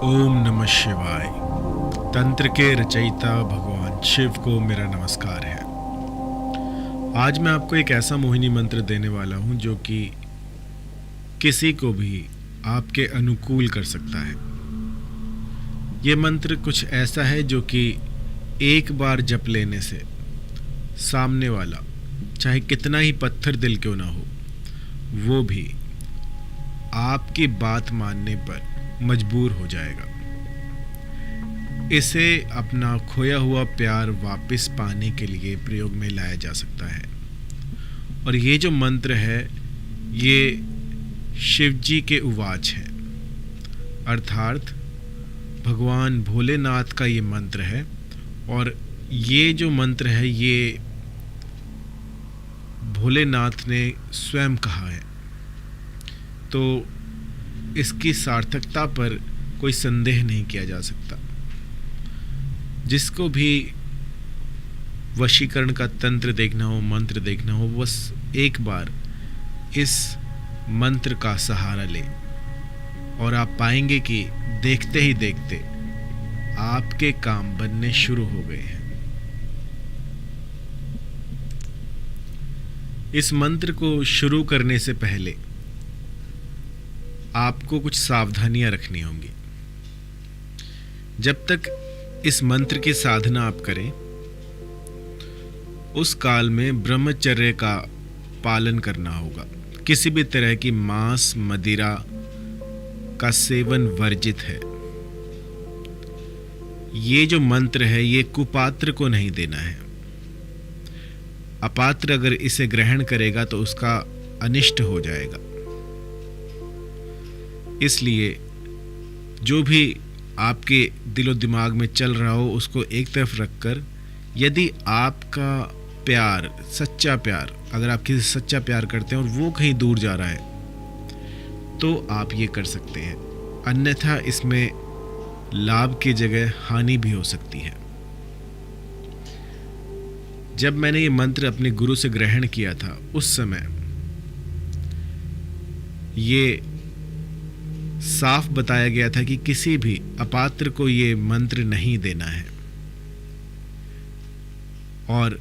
ओम नमः शिवाय। तंत्र के रचयिता भगवान शिव को मेरा नमस्कार है। आज मैं आपको एक ऐसा मोहिनी मंत्र देने वाला हूं जो कि किसी को भी आपके अनुकूल कर सकता है। ये मंत्र कुछ ऐसा है जो कि एक बार जप लेने से सामने वाला चाहे कितना ही पत्थर दिल क्यों ना हो, वो भी आपकी बात मानने पर मजबूर हो जाएगा। इसे अपना खोया हुआ प्यार वापस पाने के लिए प्रयोग में लाया जा सकता है। और ये जो मंत्र है ये शिव जी के उवाच है, अर्थात भगवान भोलेनाथ का ये मंत्र है। और ये जो मंत्र है ये भोलेनाथ ने स्वयं कहा है, तो इसकी सार्थकता पर कोई संदेह नहीं किया जा सकता। जिसको भी वशीकरण का तंत्र देखना हो, मंत्र देखना हो, बस एक बार इस मंत्र का सहारा ले और आप पाएंगे कि देखते ही देखते आपके काम बनने शुरू हो गए हैं। इस मंत्र को शुरू करने से पहले आपको कुछ सावधानियां रखनी होंगी। जब तक इस मंत्र की साधना आप करें, उस काल में ब्रह्मचर्य का पालन करना होगा। किसी भी तरह की मांस मदिरा का सेवन वर्जित है। ये जो मंत्र है ये कुपात्र को नहीं देना है। अपात्र अगर इसे ग्रहण करेगा तो उसका अनिष्ट हो जाएगा। इसलिए जो भी आपके दिलो दिमाग में चल रहा हो उसको एक तरफ रखकर, यदि आपका प्यार, सच्चा प्यार, अगर आप किसी से सच्चा प्यार करते हैं और वो कहीं दूर जा रहा है तो आप ये कर सकते हैं। अन्यथा इसमें लाभ की जगह हानि भी हो सकती है। जब मैंने ये मंत्र अपने गुरु से ग्रहण किया था उस समय ये साफ बताया गया था कि किसी भी अपात्र को ये मंत्र नहीं देना है। और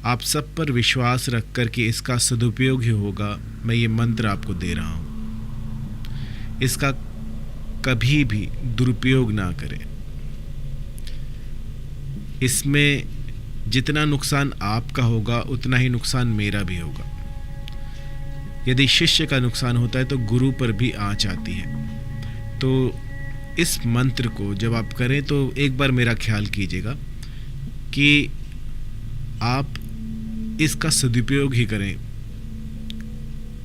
आप सब पर विश्वास रखकर कि इसका सदुपयोग ही होगा, मैं ये मंत्र आपको दे रहा हूं। इसका कभी भी दुरुपयोग ना करें। इसमें जितना नुकसान आपका होगा उतना ही नुकसान मेरा भी होगा। यदि शिष्य का नुकसान होता है तो गुरु पर भी आंच आती है। तो इस मंत्र को जब आप करें तो एक बार मेरा ख्याल कीजिएगा कि आप इसका सदुपयोग ही करें।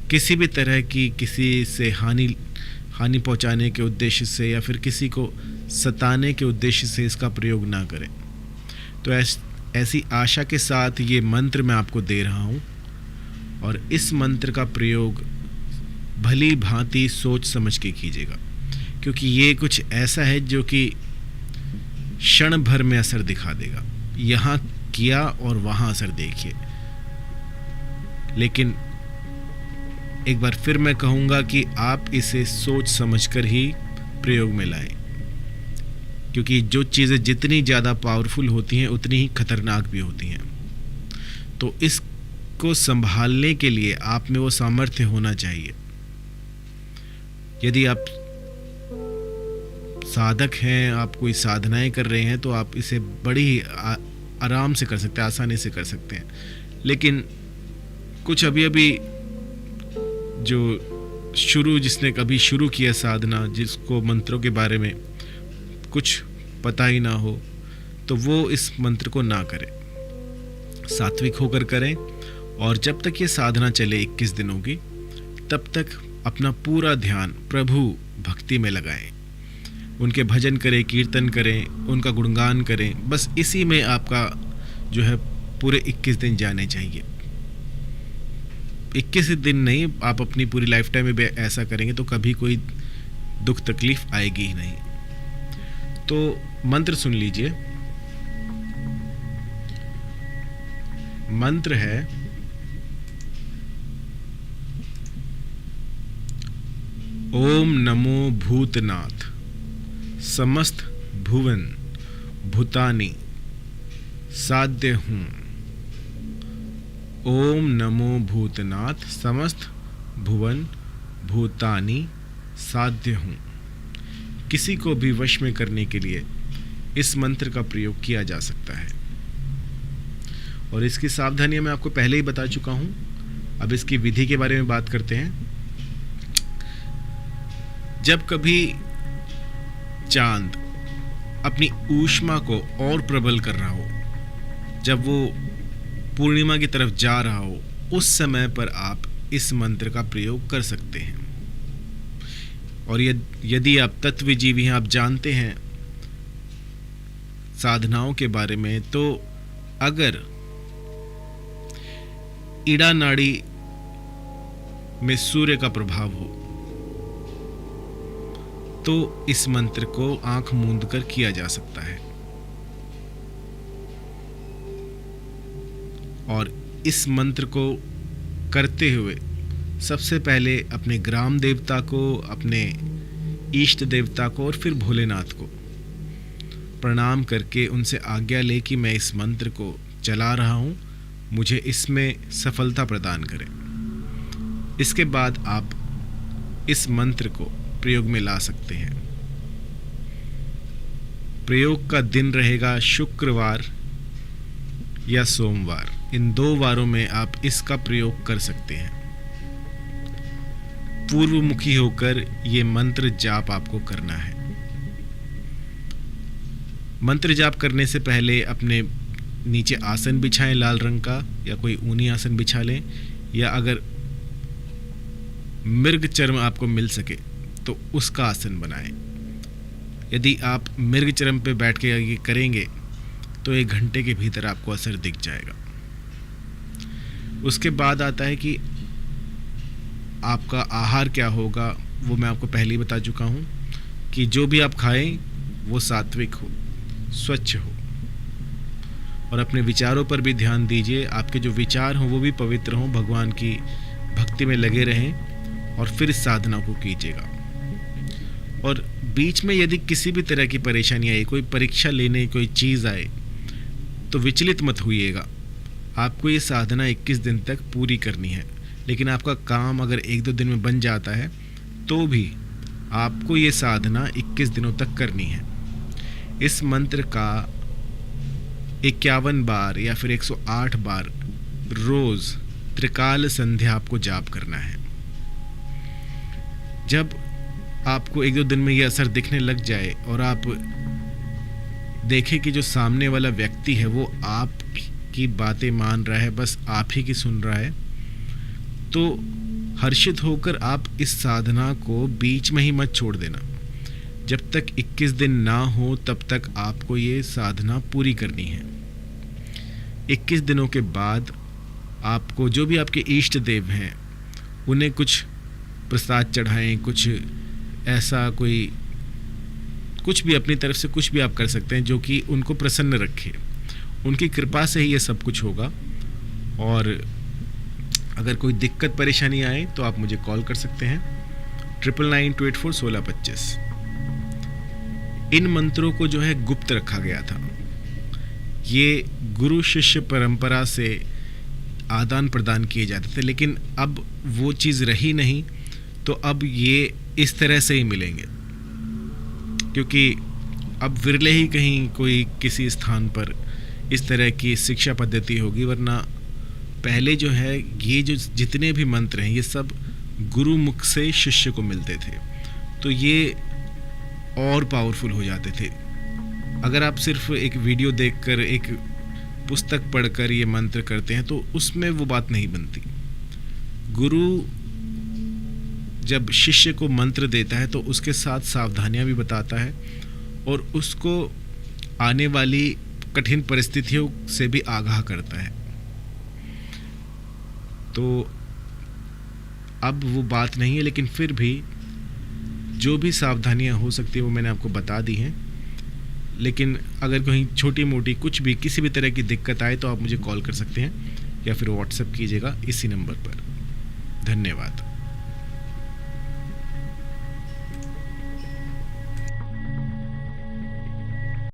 किसी भी तरह की किसी से हानि पहुंचाने के उद्देश्य से या फिर किसी को सताने के उद्देश्य से इसका प्रयोग ना करें। तो ऐसी आशा के साथ ये मंत्र मैं आपको दे रहा हूँ। और इस मंत्र का प्रयोग भली भांति सोच समझ के कीजिएगा, क्योंकि ये कुछ ऐसा है जो कि क्षण भर में असर दिखा देगा। यहाँ किया और वहाँ असर देखिए। लेकिन एक बार फिर मैं कहूँगा कि आप इसे सोच समझकर ही प्रयोग में लाएं, क्योंकि जो चीज़ें जितनी ज़्यादा पावरफुल होती हैं उतनी ही खतरनाक भी होती हैं। तो इसको संभालने के लिए आप में वो सामर्थ्य होना चाहिए। यदि आप साधक हैं, आप कोई साधनाएं कर रहे हैं, तो आप इसे बड़ी ही आराम से कर सकते हैं, आसानी से कर सकते हैं। लेकिन कुछ अभी जो जिसने कभी शुरू किया साधना, जिसको मंत्रों के बारे में कुछ पता ही ना हो, तो वो इस मंत्र को ना करें। सात्विक होकर करें। और जब तक ये साधना चले 21 दिनों की, तब तक अपना पूरा ध्यान प्रभु भक्ति में लगाएं। उनके भजन करें, कीर्तन करें, उनका गुणगान करें। बस इसी में आपका जो है पूरे 21 दिन जाने चाहिए। 21 दिन नहीं, आप अपनी पूरी लाइफ टाइम में भी ऐसा करेंगे तो कभी कोई दुख तकलीफ आएगी ही नहीं। तो मंत्र सुन लीजिए। मंत्र है ओम नमो भूतनाथ समस्त भुवन भूतानि साध्य हूँ। ओम नमो भूतनाथ समस्त भुवन भूतानि साध्य हूँ। किसी को भी वश में करने के लिए इस मंत्र का प्रयोग किया जा सकता है और इसकी सावधानियां मैं आपको पहले ही बता चुका हूं। अब इसकी विधि के बारे में बात करते हैं। जब कभी चांद अपनी ऊष्मा को और प्रबल कर रहा हो, जब वो पूर्णिमा की तरफ जा रहा हो, उस समय पर आप इस मंत्र का प्रयोग कर सकते हैं। और यदि आप तत्वजीवी हैं, आप जानते हैं साधनाओं के बारे में, तो अगर ईड़ा नाड़ी में सूर्य का प्रभाव हो तो इस मंत्र को आंख मूंद कर किया जा सकता है। और इस मंत्र को करते हुए सबसे पहले अपने ग्राम देवता को, अपने इष्ट देवता को और फिर भोलेनाथ को प्रणाम करके उनसे आज्ञा ले कि मैं इस मंत्र को चला रहा हूँ, मुझे इसमें सफलता प्रदान करें। इसके बाद आप इस मंत्र को प्रयोग में ला सकते हैं। प्रयोग का दिन रहेगा शुक्रवार या सोमवार। इन 2 वारों में आप इसका प्रयोग कर सकते हैं। पूर्वमुखी होकर ये मंत्र जाप आपको करना है। मंत्र जाप करने से पहले अपने नीचे आसन बिछाएं लाल रंग का, या कोई ऊनी आसन बिछा लें, या अगर मृग चर्म आपको मिल सके तो उसका आसन बनाएं। यदि आप मृग चर्म पे बैठ के ये करेंगे तो 1 घंटे के भीतर आपको असर दिख जाएगा। उसके बाद आता है कि आपका आहार क्या होगा, वो मैं आपको पहले ही बता चुका हूँ कि जो भी आप खाएं वो सात्विक हो, स्वच्छ हो। और अपने विचारों पर भी ध्यान दीजिए। आपके जो विचार हों वो भी पवित्र हों, भगवान की भक्ति में लगे रहें और फिर इस साधना को कीजिएगा। और बीच में यदि किसी भी तरह की परेशानी आए, कोई परीक्षा लेने कोई चीज़ आए, तो विचलित मत होइएगा। आपको ये साधना 21 दिन तक पूरी करनी है। लेकिन आपका काम अगर 1-2 दिन में बन जाता है तो भी आपको ये साधना 21 दिनों तक करनी है। इस मंत्र का 51 बार या फिर 108 बार रोज त्रिकाल संध्या आपको जाप करना है। जब आपको 1-2 दिन में ये असर दिखने लग जाए और आप देखें कि जो सामने वाला व्यक्ति है वो आपकी बातें मान रहा है, बस आप ही की सुन रहा है, तो हर्षित होकर आप इस साधना को बीच में ही मत छोड़ देना। जब तक 21 दिन ना हो तब तक आपको ये साधना पूरी करनी है। 21 दिनों के बाद आपको जो भी आपके इष्ट देव हैं उन्हें कुछ प्रसाद चढ़ाएं, कुछ ऐसा कोई कुछ भी अपनी तरफ से कुछ भी आप कर सकते हैं जो कि उनको प्रसन्न रखे। उनकी कृपा से ही ये सब कुछ होगा। और अगर कोई दिक्कत परेशानी आए तो आप मुझे कॉल कर सकते हैं 9992841625। इन मंत्रों को जो है गुप्त रखा गया था। ये गुरु शिष्य परंपरा से आदान प्रदान किए जाते थे, लेकिन अब वो चीज़ रही नहीं, तो अब ये इस तरह से ही मिलेंगे। क्योंकि अब विरले ही कहीं कोई किसी स्थान पर इस तरह की शिक्षा पद्धति होगी, वरना पहले जो है ये जो जितने भी मंत्र हैं ये सब गुरु मुख से शिष्य को मिलते थे, तो ये और पावरफुल हो जाते थे। अगर आप सिर्फ एक वीडियो देखकर, एक पुस्तक पढ़कर ये मंत्र करते हैं तो उसमें वो बात नहीं बनती। गुरु जब शिष्य को मंत्र देता है तो उसके साथ सावधानियां भी बताता है और उसको आने वाली कठिन परिस्थितियों से भी आगाह करता है। तो अब वो बात नहीं है, लेकिन फिर भी जो भी सावधानियां हो सकती है वो मैंने आपको बता दी हैं। लेकिन अगर कहीं छोटी मोटी कुछ भी किसी भी तरह की दिक्कत आए तो आप मुझे कॉल कर सकते हैं या फिर व्हाट्सएप कीजिएगा इसी नंबर पर। धन्यवाद।